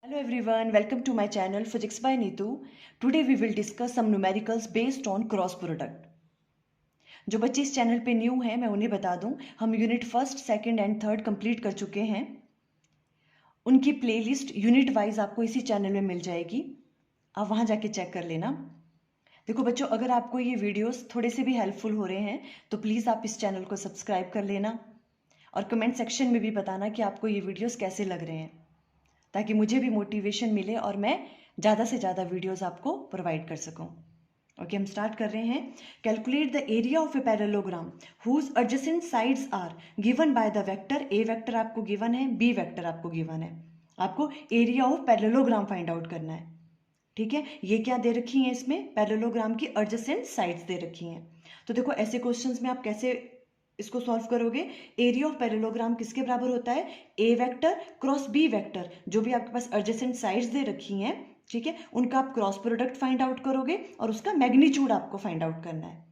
Hello everyone, welcome to my channel Physics by Neetu. Today we will discuss some numericals based on cross product. जो बच्चे इस channel पे new हैं मैं उन्हें बता दूं, हम unit first, second and third complete कर चुके हैं। उनकी प्लेलिस्ट यूनिट वाइज आपको इसी चैनल में मिल जाएगी, आप वहां जाके चेक कर लेना। देखो बच्चों, अगर आपको ये वीडियोस थोड़े से भी हेल्पफुल हो रहे हैं तो प्लीज़ आप इस चैनल को सब्सक्राइब कर लेना और कमेंट सेक्शन में भी बताना कि आपको ये वीडियोस कैसे लग रहे हैं, ताकि मुझे भी मोटिवेशन मिले और मैं ज़्यादा से ज़्यादा वीडियोस आपको प्रोवाइड कर सकूं। ओके, हम स्टार्ट कर रहे हैं। Calculate the area of a parallelogram whose adjacent sides are given by the vector. A vector आपको गिवन है, बी वेक्टर आपको गिवन है। आपको area of parallelogram find out करना है। ठीक है, ये क्या दे रखी है, इसमें पैरेललोग्राम की एडजेसेंट साइड्स दे रखी हैं। तो देखो ऐसे क्वेश्चंस में आप कैसे इसको सॉल्व करोगे। एरिया ऑफ पैरेललोग्राम किसके बराबर होता है, ए वेक्टर क्रॉस बी वेक्टर। जो भी आपके पास एडजेसेंट साइड्स दे रखी हैं, ठीक है, उनका आप क्रॉस प्रोडक्ट फाइंड आउट करोगे और उसका मैग्नीट्यूड आपको फाइंड आउट करना है।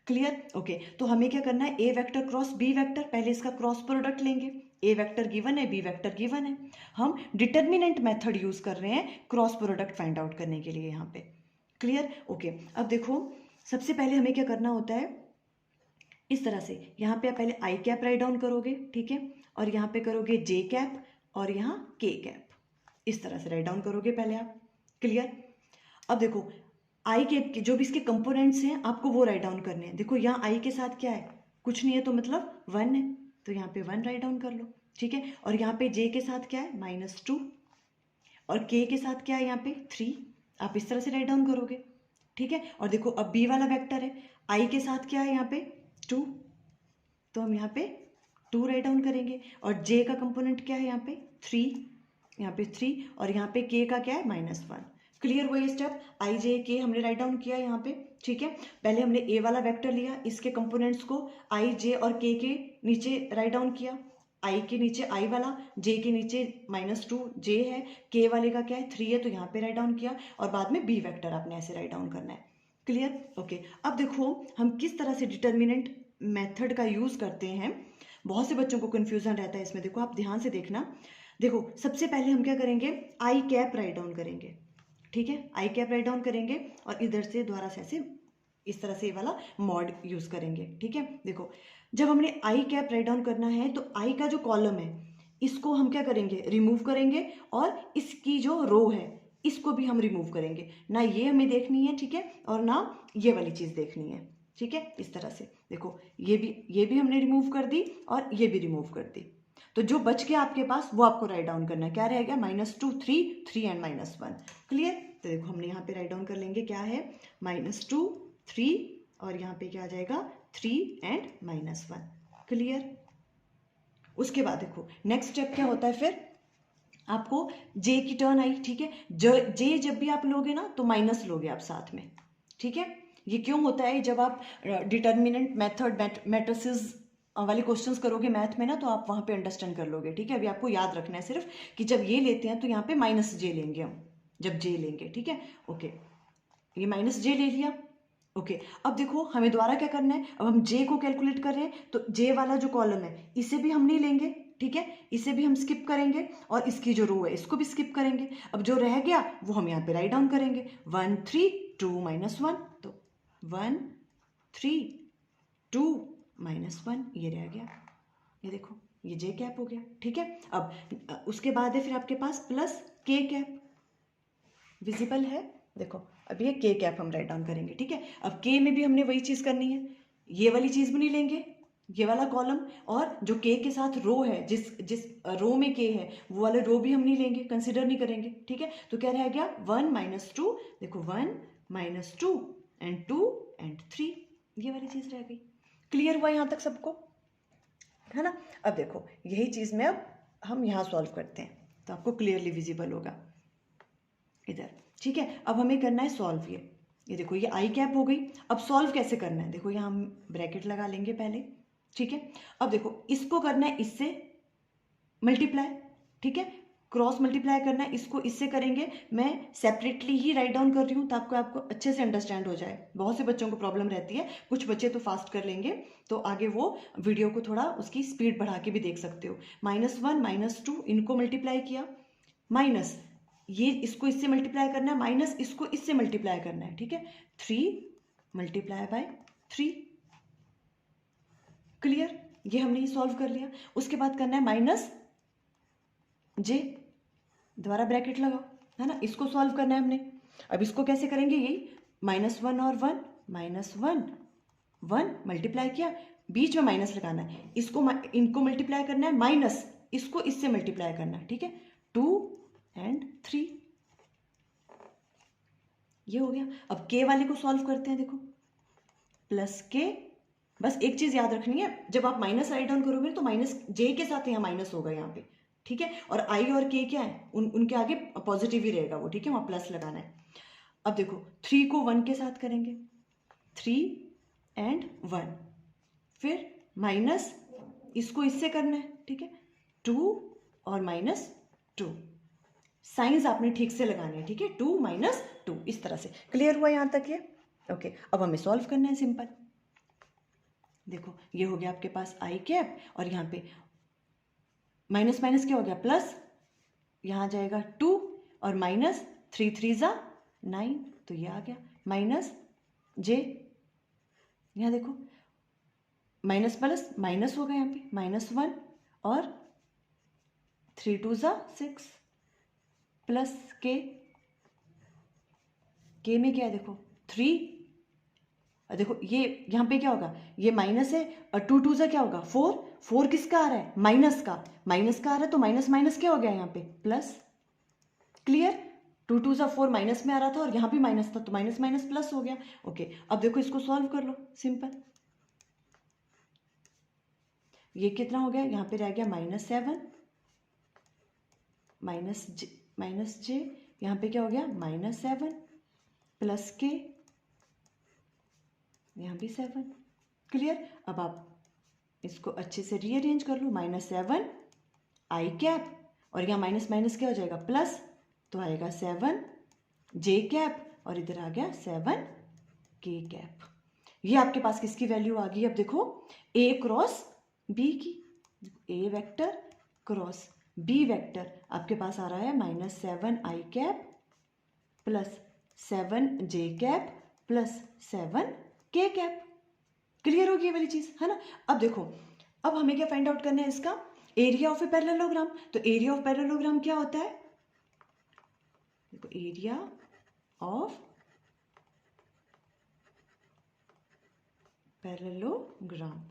क्लियर? ओके, तो हमें क्या करना है, ए वेक्टर क्रॉस बी वेक्टर, पहले इसका क्रॉस प्रोडक्ट लेंगे। ए वेक्टर गिवन है, बी वेक्टर गिवन है, हम डिटर्मिनेंट मेथड यूज कर रहे हैं क्रॉस प्रोडक्ट फाइंड आउट करने के लिए यहाँ पे। क्लियर? ओके, अब देखो सबसे पहले हमें क्या करना होता है, इस तरह से यहाँ पे आप पहले आई कैप राइट डाउन करोगे, ठीक है, और यहाँ पे करोगे जे कैप और यहाँ के कैप, इस तरह से राइट डाउन करोगे पहले आप। क्लियर? अब देखो आई कैप के जो भी इसके कंपोनेंट्स हैं आपको वो राइट डाउन करने हैं। देखो यहाँ आई के साथ क्या है, कुछ नहीं है, तो मतलब 1 है, तो यहाँ पे 1 राइट डाउन कर लो। ठीक है, और यहाँ पे जे के साथ क्या है, -2, और के के साथ क्या है यहाँ पे 3, आप इस तरह से राइट डाउन करोगे। ठीक है, और देखो अब बी वाला वेक्टर है, आई के साथ क्या है यहाँ पे 2, तो हम यहाँ पे 2 राइट डाउन करेंगे, और जे का कंपोनेंट क्या है यहाँ पे 3, यहाँ पे 3, और यहाँ पे के का क्या है -1। क्लियर हुआ ये स्टेप, आई जे के हमने राइट डाउन किया यहाँ पे। ठीक है, पहले हमने ए वाला वेक्टर लिया, इसके कंपोनेंट्स को आई जे और के नीचे राइट डाउन किया। आई के नीचे आई वाला, जे के नीचे -2 जे है, के वाले का क्या है 3 है, तो यहाँ पे राइट डाउन किया, और बाद में बी वेक्टर आपने ऐसे राइट डाउन करना है। क्लियर? ओके, अब देखो हम किस तरह से डिटर्मिनेंट मेथड का यूज करते हैं। बहुत से बच्चों को कंफ्यूजन रहता है इसमें, देखो आप ध्यान से देखना। देखो सबसे पहले हम क्या करेंगे, आई कैप राइट डाउन करेंगे। ठीक है, आई कैप राइट डाउन करेंगे और इधर से द्वारा से ऐसे इस तरह से ये वाला मॉड यूज करेंगे। ठीक है, देखो जब हमने आई कैप राइट डाउन करना है तो आई का जो कॉलम है इसको हम क्या करेंगे, रिमूव करेंगे, और इसकी जो रो है इसको भी हम रिमूव करेंगे। ना ये हमें देखनी है, ठीक है, और ना ये वाली चीज देखनी है। ठीक है, इस तरह से देखो ये भी हमने रिमूव कर दी और ये भी रिमूव कर दी, तो जो बच गया आपके पास वो आपको राइट डाउन करना है। क्या रह गया, -2 3 एंड -1। क्लियर? तो देखो हमने यहाँ पे राइट डाउन कर लेंगे, क्या है -2 3, और यहाँ पे क्या आ जाएगा 3 एंड -1। क्लियर? उसके बाद देखो नेक्स्ट स्टेप क्या होता है, फिर आपको जे की टर्न आई। ठीक है, जे जब भी आप लोगे ना तो माइनस लोगे आप साथ में। ठीक है, ये क्यों होता है, जब आप डिटर्मिनेंट मेथड मैट्रिसेस वाले क्वेश्चंस करोगे मैथ में ना, तो आप वहां पे अंडरस्टैंड कर लोगे। ठीक है, अभी आपको याद रखना है सिर्फ कि जब ये लेते हैं तो यहाँ पे -j लेंगे हम, जब जे लेंगे। ठीक है, ओके, ये -j ले लिया। ओके, अब देखो हमें दोबारा क्या करना है, अब हम जे को कैलकुलेट कर रहे हैं, तो जे वाला जो कॉलम है इसे भी हम नहीं लेंगे। ठीक है, इसे भी हम स्किप करेंगे, और इसकी जो रो है इसको भी स्किप करेंगे। अब जो रह गया वो हम यहाँ पे राइट डाउन करेंगे, 1 3 2 -1, तो 1 3 2 -1 ये रह गया। ये देखो ये जे कैप हो गया। ठीक है, अब उसके बाद है फिर आपके पास प्लस के कैप, विजिबल है। देखो अब ये के कैप हम राइट डाउन करेंगे। ठीक है, अब के में भी हमने वही चीज करनी है, ये वाली चीज भी नहीं लेंगे, ये वाला कॉलम, और जो के साथ रो है, जिस जिस रो में के है वो वाले रो भी हम नहीं लेंगे, कंसिडर नहीं करेंगे। ठीक है, तो क्या रह गया 1 -2, देखो 1 -2 एंड 2 एंड 3, ये वाली चीज रह गई। क्लियर हुआ यहाँ तक सबको, है ना? अब देखो यही चीज में अब हम यहाँ सॉल्व करते हैं तो आपको क्लियरली विजिबल होगा इधर। ठीक है, अब हमें करना है सॉल्व। ये देखो ये आई कैप हो गई। अब सॉल्व कैसे करना है, देखो यहाँ हम ब्रैकेट लगा लेंगे पहले। ठीक है, अब देखो इसको करना है इससे मल्टीप्लाई। ठीक है, क्रॉस मल्टीप्लाई करना है, इसको इससे करेंगे। मैं सेपरेटली ही राइट डाउन कर रही हूँ ताकि आपको अच्छे से अंडरस्टैंड हो जाए। बहुत से बच्चों को प्रॉब्लम रहती है, कुछ बच्चे तो फास्ट कर लेंगे, तो आगे वो वीडियो को थोड़ा उसकी स्पीड बढ़ा के भी देख सकते हो। -1 -2 इनको मल्टीप्लाई किया, माइनस ये इसको इससे मल्टीप्लाई करना है, माइनस इसको इससे मल्टीप्लाई करना है, ठीक है। 3 मल्टीप्लाई बाय 3, क्लियर। ये हमने ये सॉल्व कर लिया। उसके बाद करना है माइनस जे, दोबारा ब्रैकेट लगाओ, है ना, इसको सॉल्व करना है हमने। अब इसको कैसे करेंगे, यही -1 और 1, -1 1 मल्टीप्लाई किया, बीच में माइनस लगाना है, इसको इनको मल्टीप्लाई करना है, माइनस इसको इससे मल्टीप्लाई करना है, ठीक है। 2 और 3, ये हो गया। अब के वाले को सॉल्व करते हैं, देखो प्लस के, बस एक चीज याद रखनी है, जब आप माइनस राइट डाउन करोगे तो माइनस जे के साथ यहाँ माइनस होगा यहाँ पे, ठीक है। और आई और के क्या है, उनके आगे पॉजिटिव ही रहेगा वो, ठीक है, वहां प्लस लगाना है। अब देखो 3 को 1 के साथ करेंगे, 3 और 1, फिर माइनस इसको इससे करना है, ठीक है, 2 और -2, साइंस आपने ठीक से लगाने हैं, ठीक है, 2 - 2, इस तरह से। क्लियर हुआ यहां तक ये? ओके, अब हमें सॉल्व करना है, सिंपल। देखो ये हो गया आपके पास आई कैप, और यहाँ पे माइनस माइनस क्या हो गया, प्लस, यहाँ जाएगा 2 और -3 3 = 9, तो ये आ गया माइनस जे। यहाँ देखो माइनस प्लस माइनस होगा, यहाँ पे -1 और 3 2 = 6, प्लस के में क्या है, देखो 3, देखो ये यहाँ पे क्या होगा, ये माइनस है, और 2 2 = क्या होगा, 4, 4 किसका आ रहा है, माइनस का आ रहा है, तो माइनस माइनस क्या हो गया यहाँ पे, प्लस। क्लियर, 2 2 = 4 माइनस में आ रहा था, और यहाँ भी माइनस था, तो माइनस माइनस प्लस हो गया। ओके, अब देखो इसको सॉल्व कर लो, सिंपल। ये कितना हो गया, यहाँ पे रह गया -7 माइनस जे, यहाँ पे क्या हो गया, -7 प्लस के, यहाँ भी 7। क्लियर, अब आप इसको अच्छे से रीअरेंज कर लो, -7 आई कैप, और यहाँ माइनस माइनस क्या हो जाएगा, प्लस, तो आएगा 7 जे कैप, और इधर आ गया 7 के कैप। ये आपके पास किसकी वैल्यू आ गई, अब देखो ए क्रॉस बी की, ए वेक्टर क्रॉस बी वेक्टर आपके पास आ रहा है -7 आई कैप प्लस 7 जे कैप प्लस 7 के कैप। क्लियर होगी ये वाली चीज, है ना। अब देखो, अब हमें क्या फाइंड आउट करना है, इसका एरिया ऑफ ए पैरेललोग्राम। तो एरिया ऑफ पैरेललोग्राम क्या होता है, देखो area of parallelogram,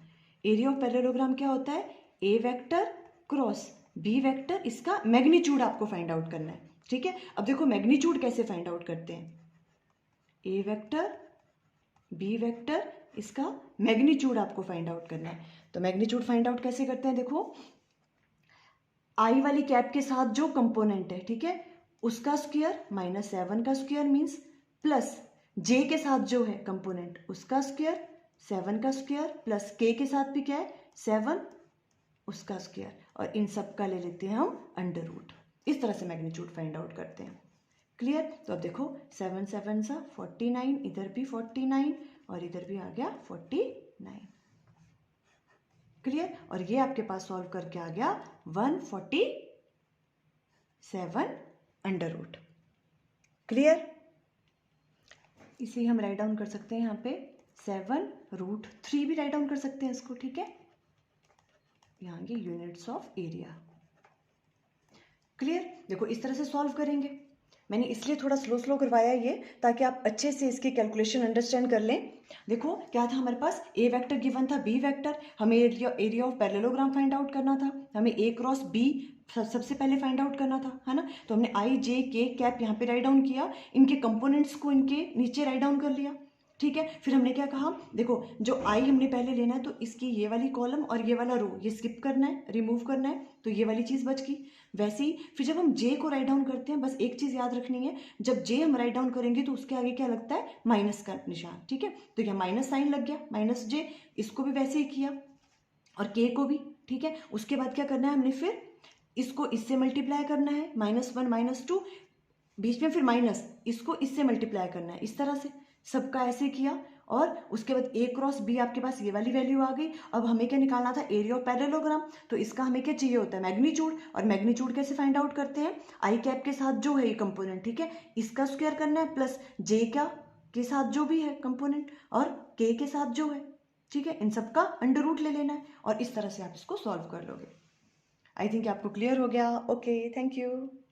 area of parallelogram क्या होता है, ए वेक्टर क्रॉस बी वेक्टर, इसका मैग्नीट्यूड आपको फाइंड आउट करना है, ठीक है। अब देखो मैग्नीट्यूड कैसे फाइंड आउट करते हैं, ए वेक्टर बी वेक्टर, इसका मैग्नीट्यूड आपको फाइंड आउट करना है। तो मैग्नीट्यूड फाइंड आउट कैसे करते हैं, देखो आई वाली कैप के साथ जो कंपोनेंट है, ठीक है, उसका स्क्वायर -7 का स्क्वायर मीन्स, प्लस जे के साथ जो है कंपोनेंट उसका स्क्वायर 7 का स्क्वायर, प्लस के साथ भी क्या है 7 उसका स्क्वायर, और इन सब का ले लेते हैं हम अंडर रूट। इस तरह से मैग्नीट्यूड फाइंड आउट करते हैं। क्लियर, तो अब देखो 7 7 सा 49, इधर भी 49 और इधर भी आ गया 49। क्लियर, और ये आपके पास सॉल्व करके आ गया 147 अंडर रूट। क्लियर, इसे हम राइट डाउन कर सकते हैं यहाँ पे 7√3 भी राइट डाउन कर सकते हैं इसको, ठीक है। यहाँ के यूनिट्स ऑफ एरिया। क्लियर, देखो इस तरह से सॉल्व करेंगे। मैंने इसलिए थोड़ा स्लो करवाया ये, ताकि आप अच्छे से इसकी कैलकुलेशन अंडरस्टैंड कर लें। देखो क्या था हमारे पास, ए वेक्टर गिवन था, बी वेक्टर, हमें area of parallelogram find out करना था, हमें ए क्रॉस बी सबसे पहले फाइंड आउट करना था, है ना। तो हमने आई जे के कैप यहाँ पे राइट डाउन किया, इनके कंपोनेंट्स को इनके नीचे राइट डाउन कर लिया, ठीक है। फिर हमने क्या कहा, देखो जो आई हमने पहले लेना है, तो इसकी ये वाली कॉलम और ये वाला रो ये स्किप करना है, रिमूव करना है, तो ये वाली चीज़ बच गई। वैसे ही फिर जब हम जे को राइट डाउन करते हैं, बस एक चीज़ याद रखनी है, जब जे हम राइट डाउन करेंगे तो उसके आगे क्या लगता है, माइनस का निशान, ठीक है। तो यहाँ माइनस साइन लग गया, -j, इसको भी वैसे ही किया, और के को भी, ठीक है। उसके बाद क्या करना है हमने, फिर इसको इससे मल्टीप्लाई करना है, -1 -2, बीच में फिर माइनस, इसको इससे मल्टीप्लाई करना है, इस तरह से सबका ऐसे किया, और उसके बाद ए क्रॉस बी आपके पास ये वाली वैल्यू आ गई। अब हमें क्या निकालना था, एरिया ऑफ पैरेललोग्राम। तो इसका हमें क्या चाहिए होता है, मैग्नीट्यूड। और मैग्नीट्यूड कैसे फाइंड आउट करते हैं, आई कैप के साथ जो है ये कंपोनेंट, ठीक है, इसका स्क्वायर करना है प्लस जे क्या के साथ जो भी है कंपोनेंट और के के साथ जो है, ठीक है, इन सब का अंडर रूट ले लेना है और इस तरह से आप इसको सॉल्व कर लोगे। आई थिंक आपको क्लियर हो गया। Okay, thank you.